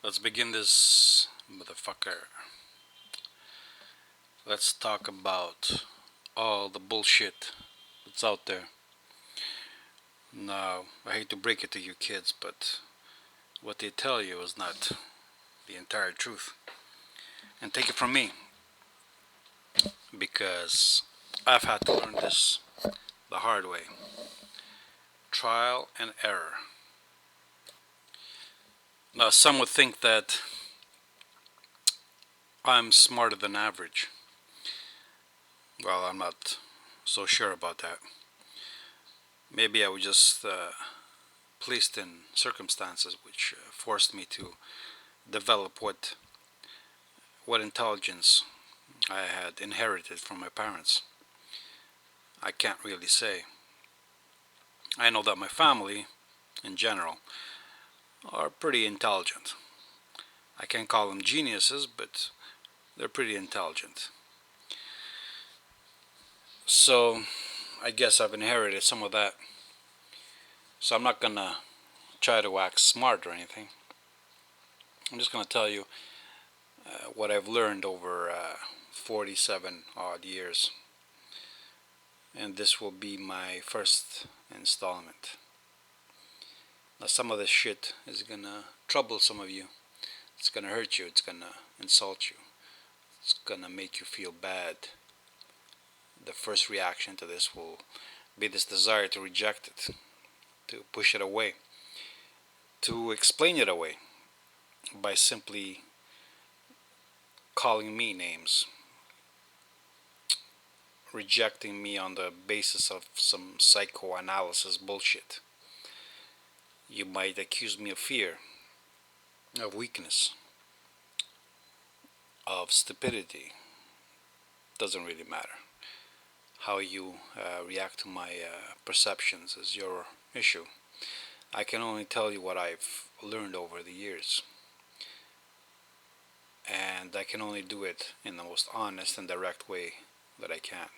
Let's begin this motherfucker. Let's talk about all the bullshit that's out there. Now, I hate to break it to you kids, but what they tell you is not the entire truth. And take it from me, because I've had to learn this the hard way. Trial and error. Now, some would think that I'm smarter than average. Well, I'm not so sure about that. Maybe I was just placed in circumstances which forced me to develop what intelligence I had inherited from my parents. I can't really say. I know that my family, in general, are pretty intelligent. I can't call them geniuses, but they're pretty intelligent. So I guess I've inherited some of that. So I'm not gonna try to act smart or anything. I'm just gonna tell you what I've learned over 47 odd years. And this will be my first installment. Now, some of this shit is gonna trouble some of you. It's gonna hurt you. It's gonna insult you. It's gonna make you feel bad. The first reaction to this will be this desire to reject it, to push it away, to explain it away by simply calling me names, rejecting me on the basis of some psychoanalysis bullshit. You might accuse me of fear, of weakness, of stupidity. Doesn't really matter. How you react to my perceptions is your issue. I can only tell you what I've learned over the years. And I can only do it in the most honest and direct way that I can.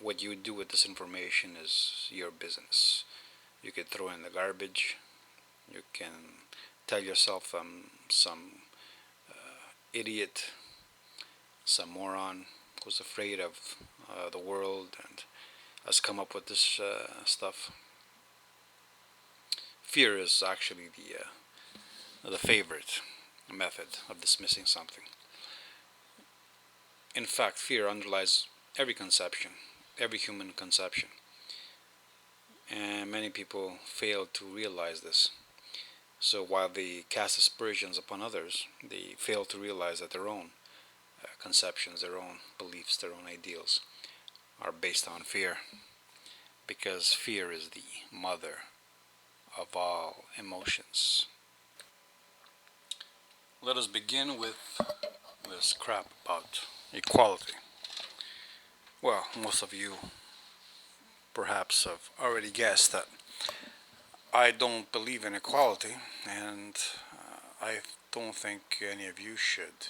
What you do with this information is your business. You could throw in the garbage. You can tell yourself I'm some idiot, some moron who's afraid of the world and has come up with this stuff. Fear is actually the favorite method of dismissing something. In fact, fear underlies every conception, every human conception. And many people fail to realize this. So while they cast aspersions upon others, they fail to realize that their own conceptions, their own beliefs, their own ideals are based on fear. Because fear is the mother of all emotions. Let us begin with this crap about equality. Well, most of you perhaps have already guessed that I don't believe in equality, and I don't think any of you should.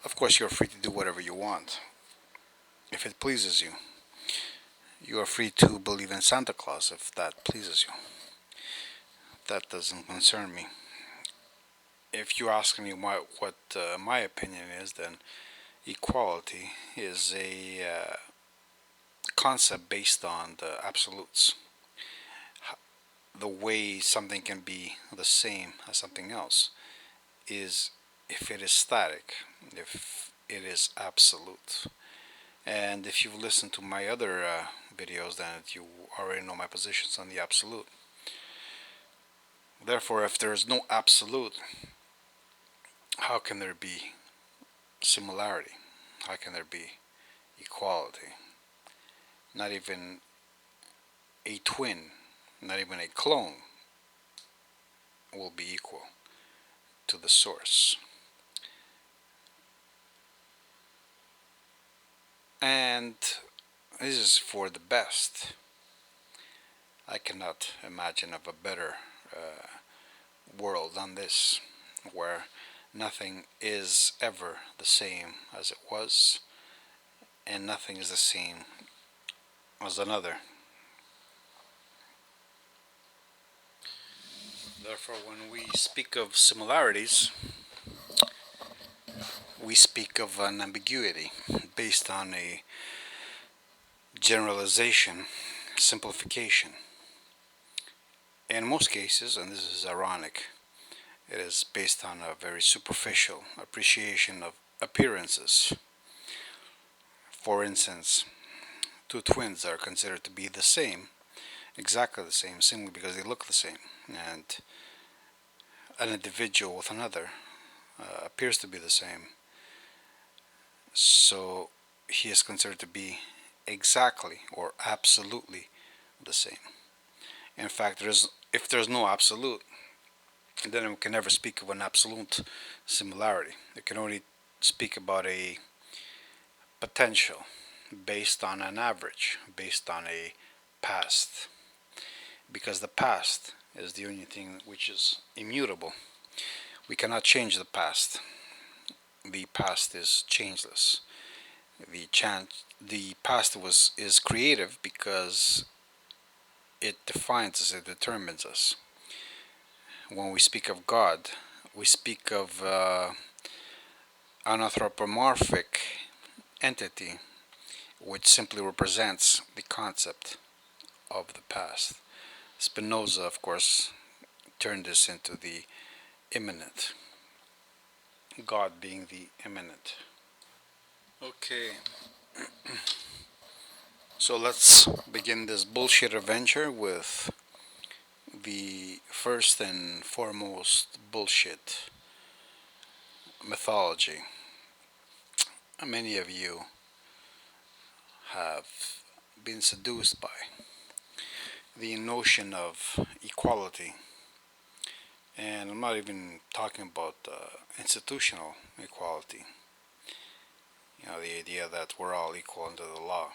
Of course, you're free to do whatever you want, if it pleases you. You are free to believe in Santa Claus if that pleases you. That doesn't concern me. If you ask me what my opinion is, then equality is a concept based on the absolutes. The way something can be the same as something else is if it is static, if it is absolute. And if you've listened to my other videos, then you already know my positions on the absolute. Therefore, if there is no absolute, how can there be similarity? How can there be equality? Not even a twin, not even a clone will be equal to the source. And this is for the best. I cannot imagine of a better world than this, where nothing is ever the same as it was, and nothing is the same as another. Therefore, when we speak of similarities, we speak of an ambiguity based on a generalization, simplification. In most cases, and this is ironic, it is based on a very superficial appreciation of appearances. For instance, two twins are considered to be the same, exactly the same, simply because they look the same, and an individual with another appears to be the same, so he is considered to be exactly or absolutely the same. In fact, if there's no absolute, then we can never speak of an absolute similarity. We can only speak about a potential based on an average, based on a past, because the past is the only thing which is immutable. We cannot change the past. The past is changeless. The past is creative because it defines us, it determines us. When we speak of God, we speak of an anthropomorphic entity which simply represents the concept of the past. Spinoza, of course, turned this into the immanent, God being the immanent. Okay, so let's begin this bullshit adventure with the first and foremost bullshit: mythology. Many of you have been seduced by the notion of equality, and I'm not even talking about institutional equality. You know, the idea that we're all equal under the law,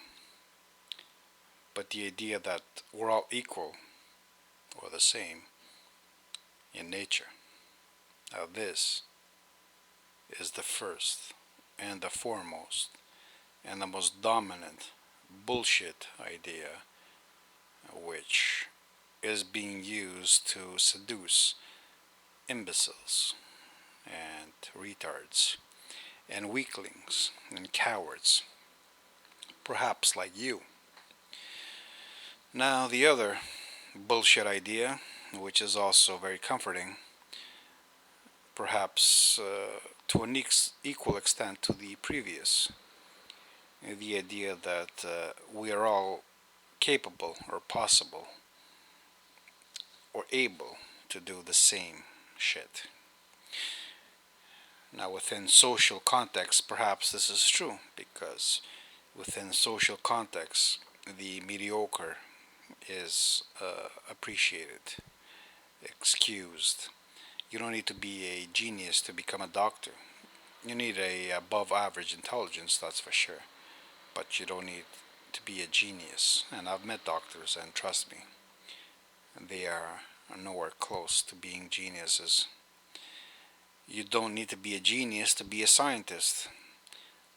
but the idea that we're all equal or the same in nature. Now, this is the first and the foremost and the most dominant bullshit idea which is being used to seduce imbeciles and retards and weaklings and cowards, perhaps like you. Now, the other bullshit idea, which is also very comforting, perhaps to an equal extent to the previous, the idea that we are all capable or possible or able to do the same shit. Now, within social context, perhaps this is true, because within social context, the mediocre is appreciated, excused. You don't need to be a genius to become a doctor. You need a above average intelligence, that's for sure, but you don't need to be a genius. And I've met doctors, and trust me, they are nowhere close to being geniuses. You don't need to be a genius to be a scientist.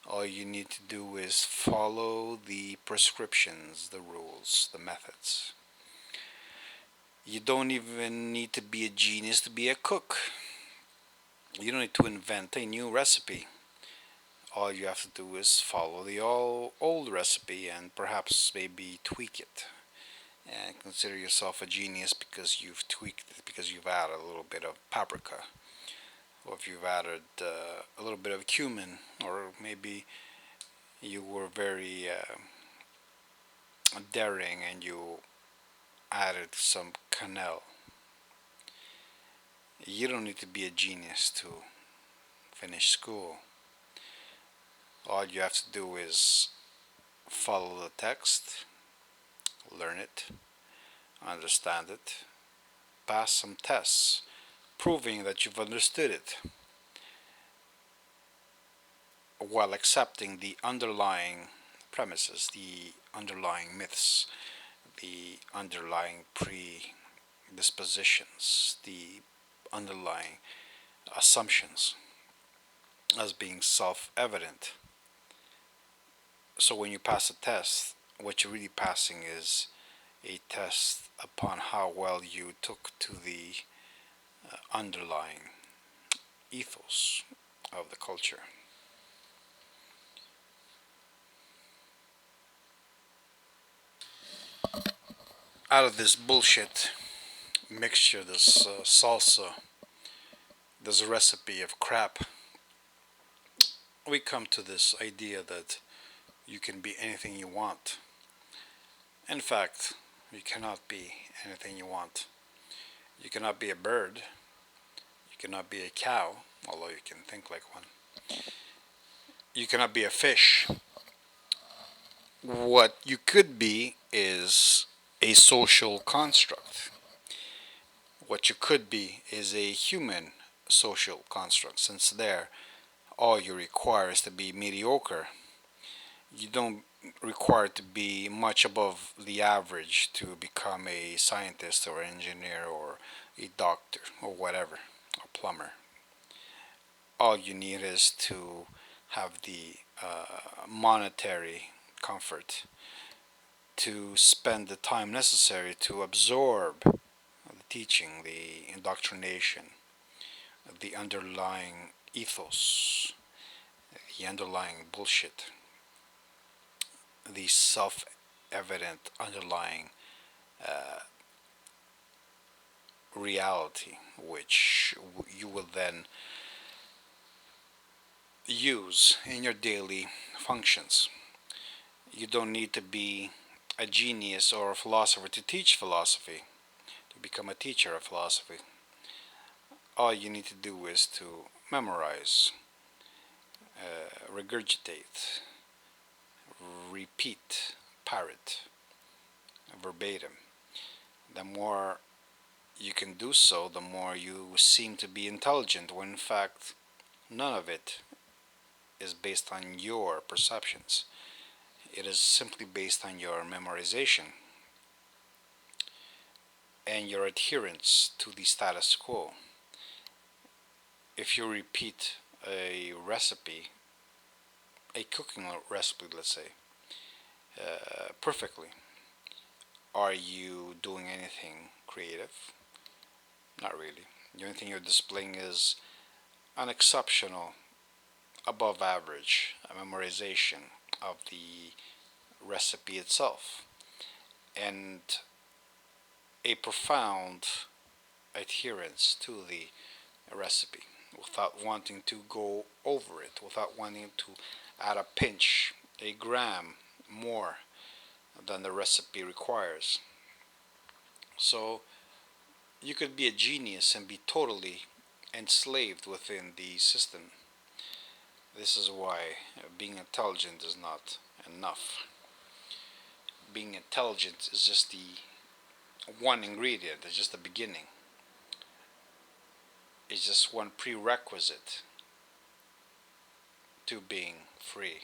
All you need to do is follow the prescriptions, the rules, the methods. You don't even need to be a genius to be a cook. You don't need to invent a new recipe. All you have to do is follow the old recipe and perhaps maybe tweak it. And consider yourself a genius because you've tweaked it, because you've added a little bit of paprika, or if you've added a little bit of cumin, or maybe you were very daring and you added some cannelle. You don't need to be a genius to finish school. All you have to do is follow the text, learn it, understand it, pass some tests proving that you've understood it, while accepting the underlying premises, the underlying myths, the underlying predispositions, the underlying assumptions as being self-evident. So when you pass a test, what you're really passing is a test upon how well you took to the underlying ethos of the culture. Out of this bullshit mixture, this salsa, this recipe of crap, we come to this idea that you can be anything you want. In fact, you cannot be anything you want. You cannot be a bird. You cannot be a cow, although you can think like one. You cannot be a fish. What you could be is a social construct. What you could be is a human social construct, since there all you require is to be mediocre. You don't require to be much above the average to become a scientist or engineer or a doctor or whatever, a plumber. All you need is to have the monetary comfort to spend the time necessary to absorb the teaching, the indoctrination, the underlying ethos, the underlying bullshit, the self evident underlying reality, which you will then use in your daily functions. You don't need to be a genius or a philosopher to teach philosophy, to become a teacher of philosophy. All you need to do is to memorize, regurgitate, repeat, parrot, verbatim. The more you can do so, the more you seem to be intelligent, when in fact none of it is based on your perceptions. It is simply based on your memorization and your adherence to the status quo. If you repeat a recipe, a cooking recipe, let's say, perfectly, are you doing anything creative? Not really. The only thing you're displaying is an exceptional, above average memorization of the recipe itself, and a profound adherence to the recipe without wanting to go over it, without wanting to add a pinch, a gram more than the recipe requires. So you could be a genius and be totally enslaved within the system. This is why being intelligent is not enough. Being intelligent is just the one ingredient, it's just the beginning. It's just one prerequisite to being free.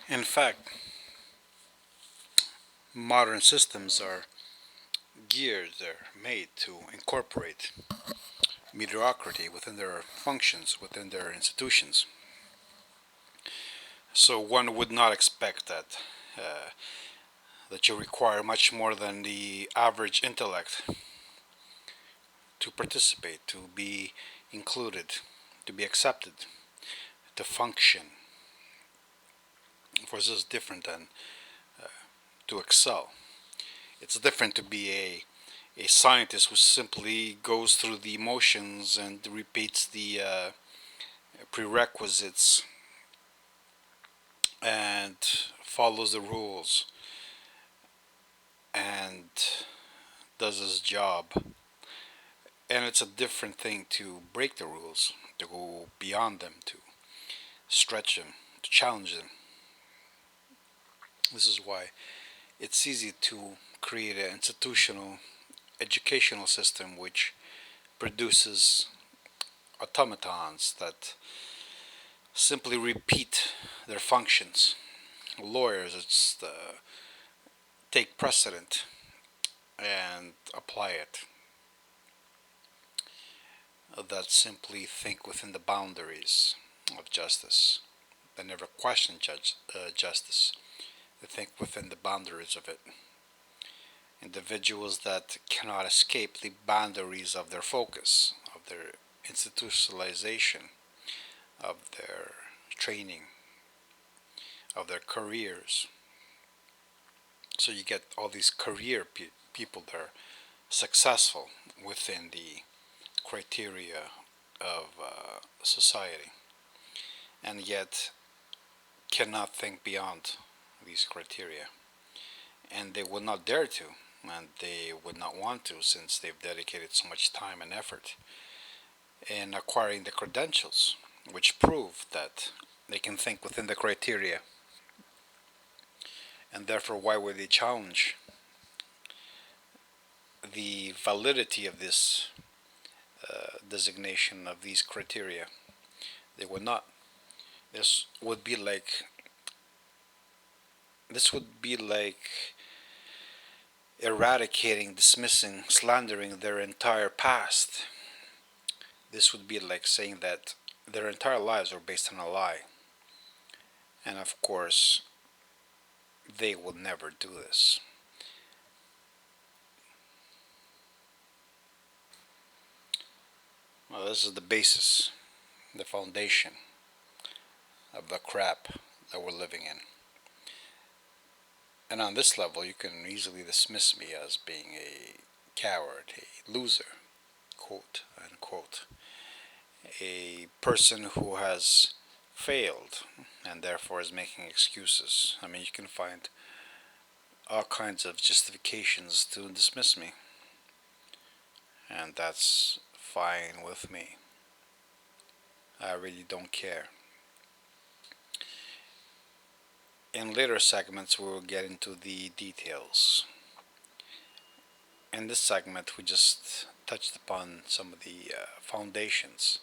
In fact, modern systems are geared, they're made to incorporate mediocrity within their functions, within their institutions. So one would not expect that you require much more than the average intellect to participate, to be included, to be accepted, to function. Of course, this is different than to excel. It's different to be a scientist who simply goes through the motions and repeats the prerequisites and follows the rules and does his job. And it's a different thing to break the rules, to go beyond them, to stretch them, to challenge them. This is why it's easy to create an institutional educational system which produces automatons that simply repeat their functions. Lawyers, it's take precedent and apply it. That simply think within the boundaries of justice. They never question justice. They think within the boundaries of it. individuals that cannot escape the boundaries of their focus, of their institutionalization, of their training, of their careers. So you get all these people that are successful within the criteria of society, and yet cannot think beyond these criteria, and they would not dare to, and they would not want to, since they've dedicated so much time and effort in acquiring the credentials which prove that they can think within the criteria. And therefore, why would they challenge the validity of this designation of these criteria? They would not. This would be like this would be like eradicating, dismissing, slandering their entire past. This would be like saying that their entire lives are based on a lie. And of course, they would never do this. Well, this is the basis, the foundation of the crap that we're living in. And on this level, you can easily dismiss me as being a coward, a loser, quote unquote, a person who has failed and therefore is making excuses. I mean, you can find all kinds of justifications to dismiss me, and that's fine with me. I really don't care. In later segments, we will get into the details. In this segment, we just touched upon some of the foundations,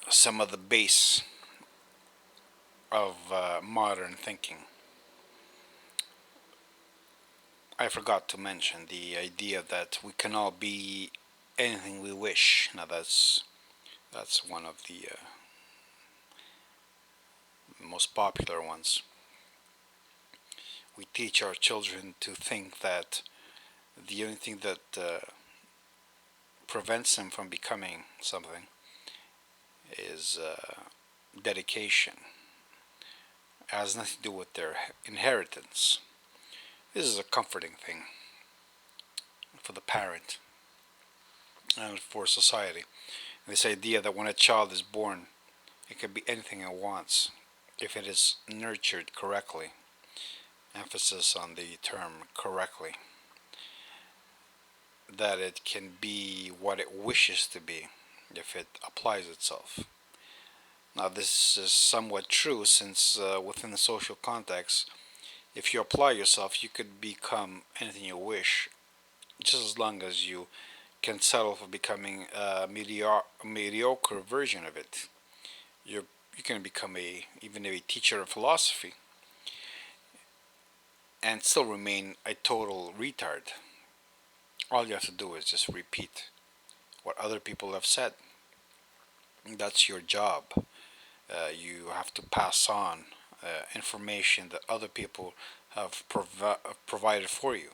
some of the base of modern thinking. I forgot to mention the idea that we can all be anything we wish. Now that's one of the most popular ones. We teach our children to think that the only thing that prevents them from becoming something is dedication. It has nothing to do with their inheritance. This is a comforting thing for the parent and for society. This idea that when a child is born, it can be anything it wants if it is nurtured correctly. Emphasis on the term correctly. That it can be what it wishes to be if it applies itself. Now, this is somewhat true since within the social context, if you apply yourself, you could become anything you wish, just as long as you can settle for becoming a mediocre version of it. You can become even a teacher of philosophy and still remain a total retard. All you have to do is just repeat what other people have said. That's your job. You have to pass on information that other people have provided for you.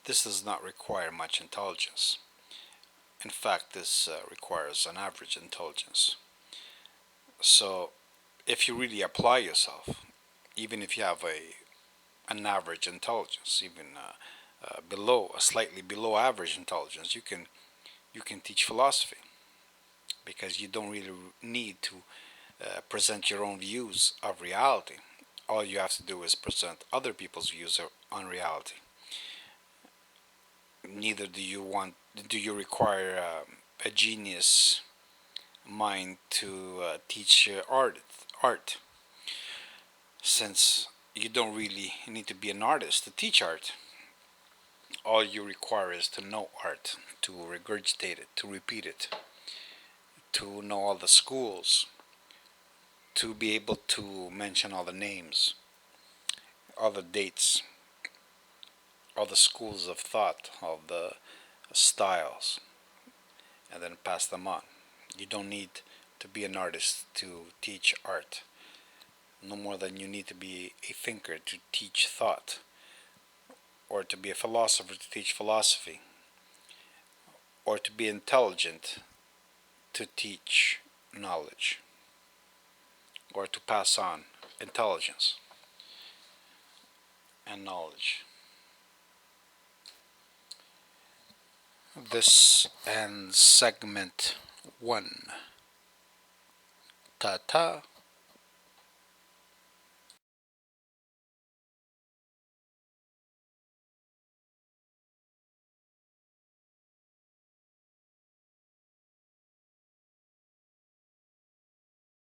This does not require much intelligence. In fact, this requires an average intelligence. So, if you really apply yourself, even if you have an average intelligence, even slightly below average intelligence, you can teach philosophy because you don't really need to present your own views of reality. All you have to do is present other people's views on reality. Neither do you require a genius mind to teach art, since you don't really need to be an artist to teach art. All you require is to know art, to regurgitate it, to repeat it, to know all the schools, to be able to mention all the names, all the dates, all the schools of thought, all the styles, and then pass them on. You don't need to be an artist to teach art, no more than you need to be a thinker to teach thought. or to be a philosopher to teach philosophy, or to be intelligent to teach knowledge, or to pass on intelligence and knowledge. This ends segment 1. Ta ta.